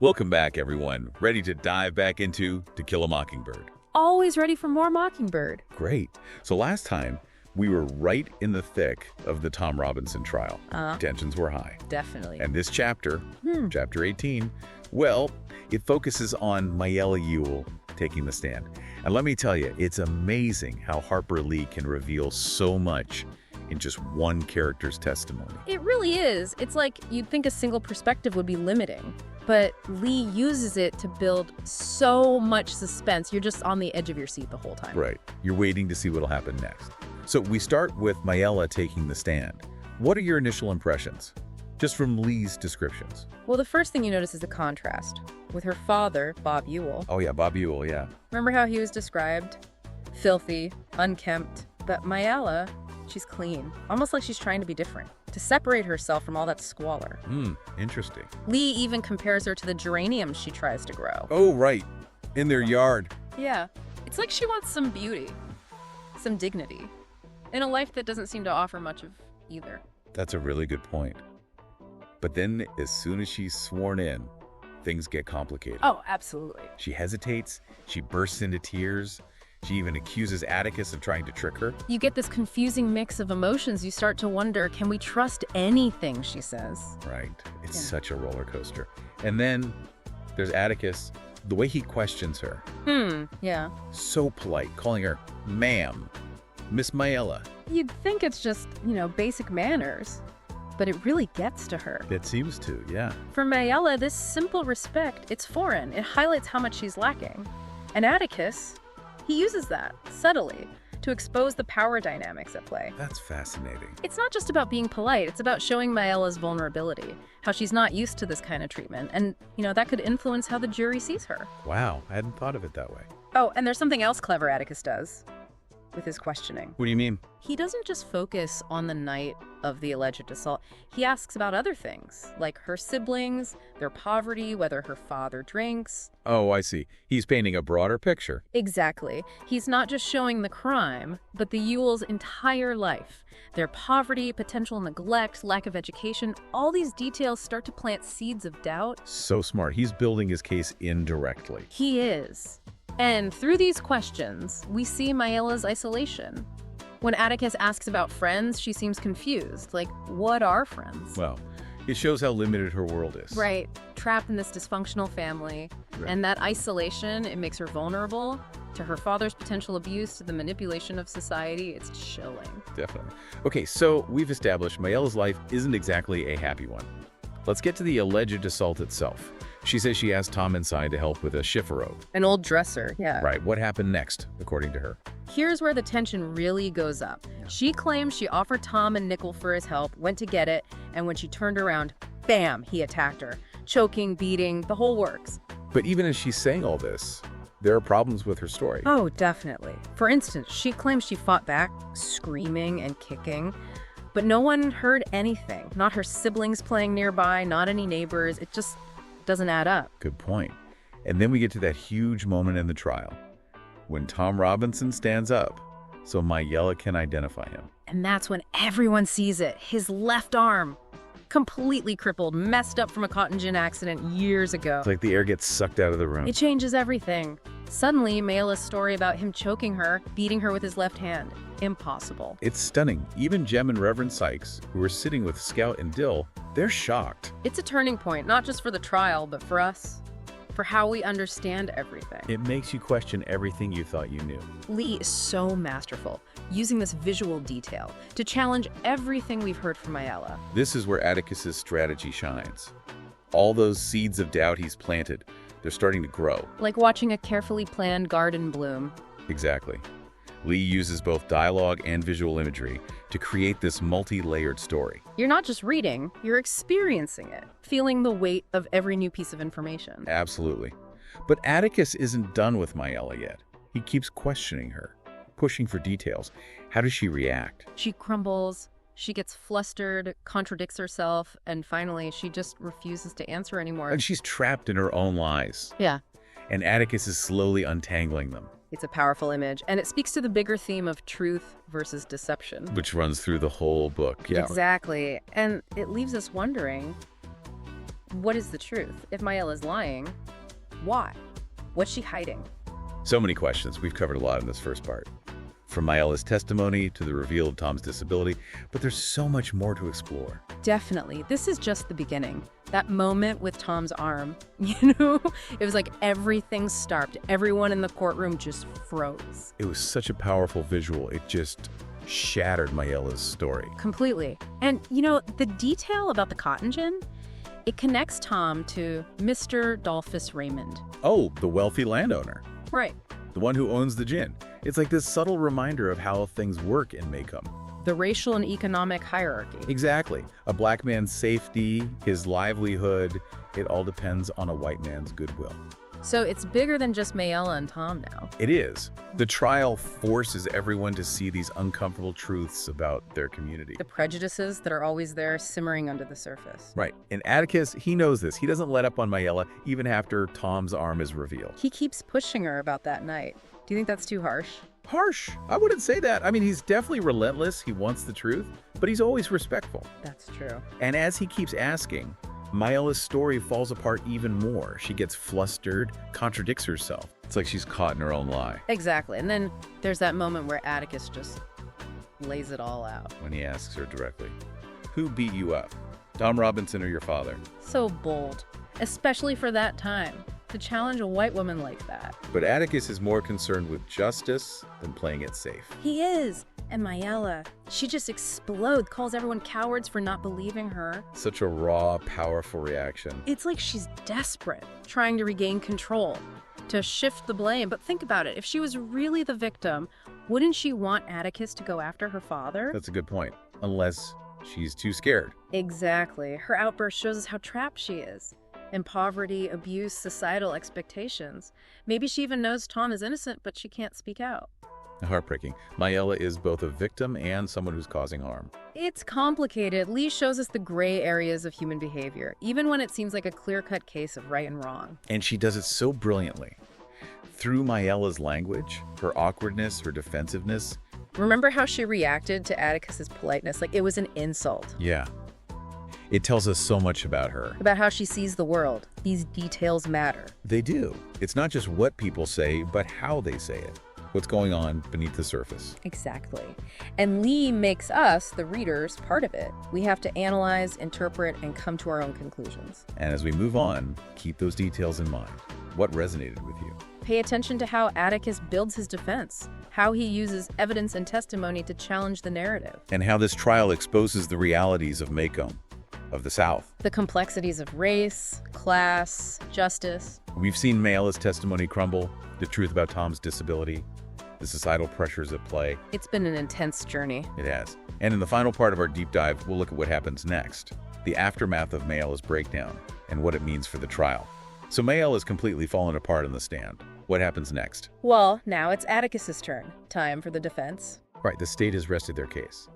Welcome back, everyone. Ready to dive back into To Kill a Mockingbird. Always ready for more Mockingbird. Great. So last time, we were right in the thick of the Tom Robinson trial. Tensions were high. Definitely. And this chapter, chapter 18, well, it focuses on Mayella Ewell taking the stand. And let me tell you, it's amazing how Harper Lee can reveal so much in just one character's testimony. It really is. It's like you'd think a single perspective would be limiting, but Lee uses it to build so much suspense. You're just on the edge of your seat the whole time. Right. You're waiting to see what'll happen next. So we start with Mayella taking the stand. What are your initial impressions, just from Lee's descriptions? Well, the first thing you notice is the contrast with her father, Bob Ewell. Oh yeah, Bob Ewell, yeah. Remember how he was described? Filthy, unkempt. But Mayella, she's clean, almost like she's trying to be different, to separate herself from all that squalor. Interesting. Lee even compares her to the geraniums she tries to grow. Oh, right. In their yard. Yeah, it's like she wants some beauty, some dignity, in a life that doesn't seem to offer much of either. That's a really good point. But then, as soon as she's sworn in, things get complicated. Oh, absolutely. She hesitates, she bursts into tears, she even accuses Atticus of trying to trick her. You get this confusing mix of emotions. You start to wonder, can we trust anything she says? Right. It's such a roller coaster. And then there's Atticus, the way he questions her. Yeah. So polite, calling her ma'am, Miss Mayella. You'd think it's just, basic manners, but it really gets to her. It seems to, yeah. For Mayella, this simple respect, it's foreign. It highlights how much she's lacking. And Atticus, he uses that subtly to expose the power dynamics at play. That's fascinating. It's not just about being polite, it's about showing Mayella's vulnerability, how she's not used to this kind of treatment, and, that could influence how the jury sees her. Wow, I hadn't thought of it that way. Oh, and there's something else clever Atticus does with his questioning. What do you mean? He doesn't just focus on the night of the alleged assault. He asks about other things, like her siblings, their poverty, whether her father drinks. Oh, I see. He's painting a broader picture. Exactly. He's not just showing the crime, but the Ewells' entire life. Their poverty, potential neglect, lack of education, all these details start to plant seeds of doubt. So smart. He's building his case indirectly. He is. And through these questions, we see Mayella's isolation. When Atticus asks about friends, she seems confused. Like, what are friends? Well, it shows how limited her world is. Right. Trapped in this dysfunctional family. Right. And that isolation, it makes her vulnerable to her father's potential abuse, to the manipulation of society. It's chilling. Definitely. Okay, so we've established Mayella's life isn't exactly a happy one. Let's get to the alleged assault itself. She says she asked Tom inside to help with a chifforobe. An old dresser, yeah. Right, what happened next, according to her? Here's where the tension really goes up. She claims she offered Tom a nickel for his help, went to get it, and when she turned around, bam, he attacked her. Choking, beating, the whole works. But even as she's saying all this, there are problems with her story. Oh, definitely. For instance, she claims she fought back, screaming and kicking, but no one heard anything. Not her siblings playing nearby, not any neighbors. It just doesn't add up. Good point. And then we get to that huge moment in the trial, when Tom Robinson stands up so Mayella can identify him. And that's when everyone sees it. His left arm, completely crippled, messed up from a cotton gin accident years ago. It's like the air gets sucked out of the room. It changes everything. Suddenly, Mayella's story about him choking her, beating her with his left hand, impossible. It's stunning. Even Jem and Reverend Sykes, who were sitting with Scout and Dill, they're shocked. It's a turning point, not just for the trial, but for us, for how we understand everything. It makes you question everything you thought you knew. Lee is so masterful, using this visual detail to challenge everything we've heard from Mayella. This is where Atticus's strategy shines. All those seeds of doubt he's planted, they're starting to grow. Like watching a carefully planned garden bloom. Exactly. Lee uses both dialogue and visual imagery to create this multi-layered story. You're not just reading, you're experiencing it, feeling the weight of every new piece of information. Absolutely. But Atticus isn't done with Mayella yet. He keeps questioning her, pushing for details. How does she react? She crumbles, she gets flustered, contradicts herself, and finally she just refuses to answer anymore. And she's trapped in her own lies. Yeah. And Atticus is slowly untangling them. It's a powerful image, and it speaks to the bigger theme of truth versus deception. Which runs through the whole book, yeah. Exactly. And it leaves us wondering, what is the truth? If Mayella's lying, why? What's she hiding? So many questions. We've covered a lot in this first part. From Mayella's testimony to the reveal of Tom's disability, but there's so much more to explore. Definitely. This is just the beginning. That moment with Tom's arm, it was like everything stopped. Everyone in the courtroom just froze. It was such a powerful visual. It just shattered Mayella's story. Completely. And, the detail about the cotton gin, it connects Tom to Mr. Dolphus Raymond. Oh, the wealthy landowner. Right. The one who owns the gin. It's like this subtle reminder of how things work in Maycomb. The racial and economic hierarchy. Exactly. A black man's safety, his livelihood, it all depends on a white man's goodwill. So it's bigger than just Mayella and Tom now. It is. The trial forces everyone to see these uncomfortable truths about their community. The prejudices that are always there simmering under the surface. Right. And Atticus, he knows this. He doesn't let up on Mayella even after Tom's arm is revealed. He keeps pushing her about that night. Do you think that's too harsh? Harsh? I wouldn't say that. I mean, he's definitely relentless. He wants the truth, but he's always respectful. That's true. And as he keeps asking, Mayella's story falls apart even more. She gets flustered, contradicts herself. It's like she's caught in her own lie. Exactly. And then there's that moment where Atticus just lays it all out. When he asks her directly, who beat you up? Tom Robinson or your father? So bold, especially for that time, to challenge a white woman like that. But Atticus is more concerned with justice than playing it safe. He is. And Mayella, she just explodes, calls everyone cowards for not believing her. Such a raw, powerful reaction. It's like she's desperate, trying to regain control, to shift the blame. But think about it. If she was really the victim, wouldn't she want Atticus to go after her father? That's a good point. Unless she's too scared. Exactly. Her outburst shows us how trapped she is. In poverty, abuse, societal expectations. Maybe she even knows Tom is innocent, but she can't speak out. Heartbreaking. Mayella is both a victim and someone who's causing harm. It's complicated. Lee shows us the gray areas of human behavior, even when it seems like a clear-cut case of right and wrong. And she does it so brilliantly. Through Mayella's language, her awkwardness, her defensiveness. Remember how she reacted to Atticus's politeness? Like it was an insult. Yeah. It tells us so much about her. About how she sees the world. These details matter. They do. It's not just what people say, but how they say it. What's going on beneath the surface. Exactly. And Lee makes us, the readers, part of it. We have to analyze, interpret, and come to our own conclusions. And as we move on, keep those details in mind. What resonated with you? Pay attention to how Atticus builds his defense, how he uses evidence and testimony to challenge the narrative. And how this trial exposes the realities of Maycomb, of the South. The complexities of race, class, justice. We've seen Mayella's testimony crumble, the truth about Tom's disability, the societal pressures at play. It's been an intense journey. It has. And in the final part of our deep dive, we'll look at what happens next, the aftermath of Mayella's breakdown, and what it means for the trial. So Mayella's completely fallen apart on the stand. What happens next? Well, now it's Atticus's turn. Time for the defense. Right, the state has rested their case.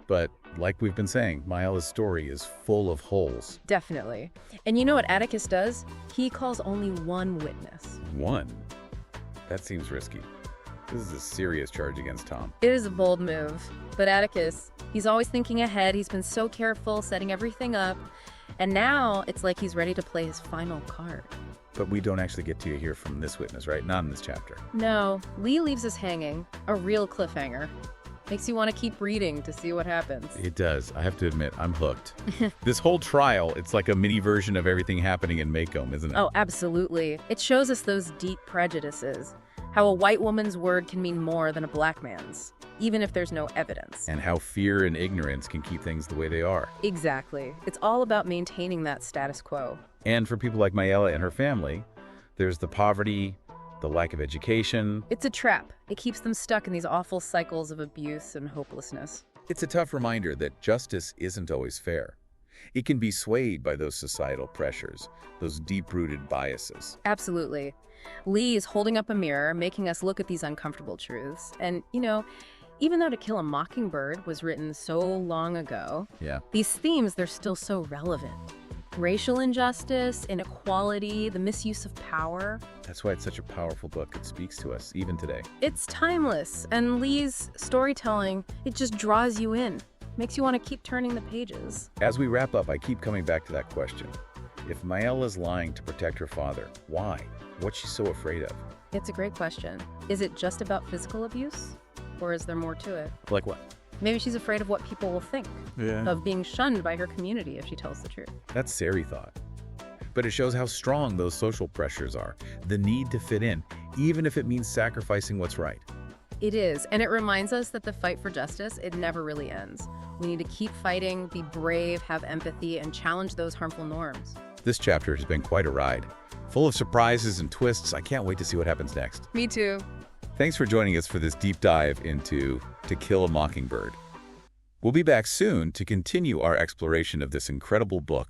But like we've been saying, Mayella's story is full of holes. Definitely. And you know what Atticus does? He calls only one witness. One? That seems risky. This is a serious charge against Tom. It is a bold move. But Atticus, he's always thinking ahead. He's been so careful, setting everything up. And now it's like he's ready to play his final card. But we don't actually get to hear from this witness, right? Not in this chapter. No. Lee leaves us hanging. A real cliffhanger. Makes you want to keep reading to see what happens. It does. I have to admit, I'm hooked. This whole trial, it's like a mini version of everything happening in Maycomb, isn't it? Oh, absolutely. It shows us those deep prejudices. How a white woman's word can mean more than a black man's, even if there's no evidence. And how fear and ignorance can keep things the way they are. Exactly. It's all about maintaining that status quo. And for people like Mayella and her family, there's the poverty, the lack of education. It's a trap. It keeps them stuck in these awful cycles of abuse and hopelessness. It's a tough reminder that justice isn't always fair. It can be swayed by those societal pressures, those deep-rooted biases. Absolutely. Lee is holding up a mirror, making us look at these uncomfortable truths. And, even though To Kill a Mockingbird was written so long ago, these themes, they're still so relevant. Racial injustice, inequality, the misuse of power. That's why it's such a powerful book. It speaks to us, even today. It's timeless, and Lee's storytelling, it just draws you in. Makes you want to keep turning the pages. As we wrap up, I keep coming back to that question. If Mayella is lying to protect her father, why? What's she so afraid of? It's a great question. Is it just about physical abuse? Or is there more to it? Like what? Maybe she's afraid of what people will think, of being shunned by her community if she tells the truth. That's Sari thought. But it shows how strong those social pressures are, the need to fit in, even if it means sacrificing what's right. It is, and it reminds us that the fight for justice, it never really ends. We need to keep fighting, be brave, have empathy, and challenge those harmful norms. This chapter has been quite a ride. Full of surprises and twists. I can't wait to see what happens next. Me too. Thanks for joining us for this deep dive into To Kill a Mockingbird. We'll be back soon to continue our exploration of this incredible book.